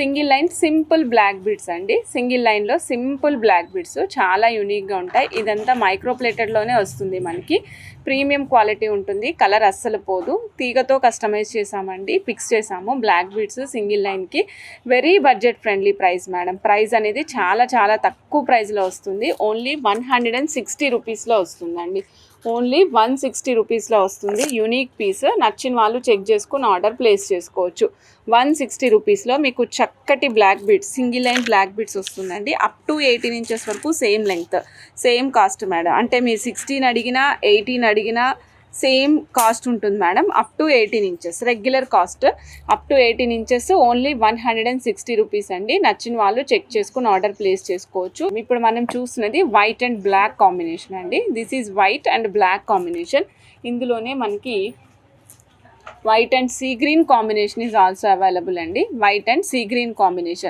Single line simple black beads అండి. Single లైన్లో simple black beads చాలా యూనిక్గా ఉంటాయి. ఇదంతా మైక్రో ప్లేటెడ్లోనే వస్తుంది. మనకి ప్రీమియం క్వాలిటీ ఉంటుంది. కలర్ అస్సలు పోదు. తీగతో కస్టమైజ్ చేసామండి, ఫిక్స్ చేసాము బ్లాక్ బీడ్స్ సింగిల్ లైన్కి. Very budget friendly price madam. Price అనేది చాలా చాలా తక్కువ ప్రైస్లో వస్తుంది. ఓన్లీ 160 రూపీస్లో వస్తుందండి. ఓన్లీ 160 రూపీస్లో వస్తుంది. Unique piece. నచ్చిన వాళ్ళు చెక్ చేసుకుని ఆర్డర్ ప్లేస్ చేసుకోవచ్చు. 160 రూపీస్లో మీకు చక్కటి black beads, single line black beads వస్తుందండి. అప్ టు 18 ఇంచెస్ వరకు same length, same cost madam. అంటే మీరు 16 అడిగినా 18 అడిగినా సేమ్ కాస్ట్ ఉంటుంది madam. Up to 18 inches regular cost. Up to 18 inches only 160 rupees అండి. నచ్చిన వాళ్ళు చెక్ చేసుకుని ఆర్డర్ ప్లేస్ చేసుకోవచ్చు. ఇప్పుడు మనం చూస్తున్నది వైట్ అండ్ బ్లాక్ కాంబినేషన్ అండి. This is white and black combination. ఇందులోనే మనకి white and sea green combination is also available అండి. White and sea green combination.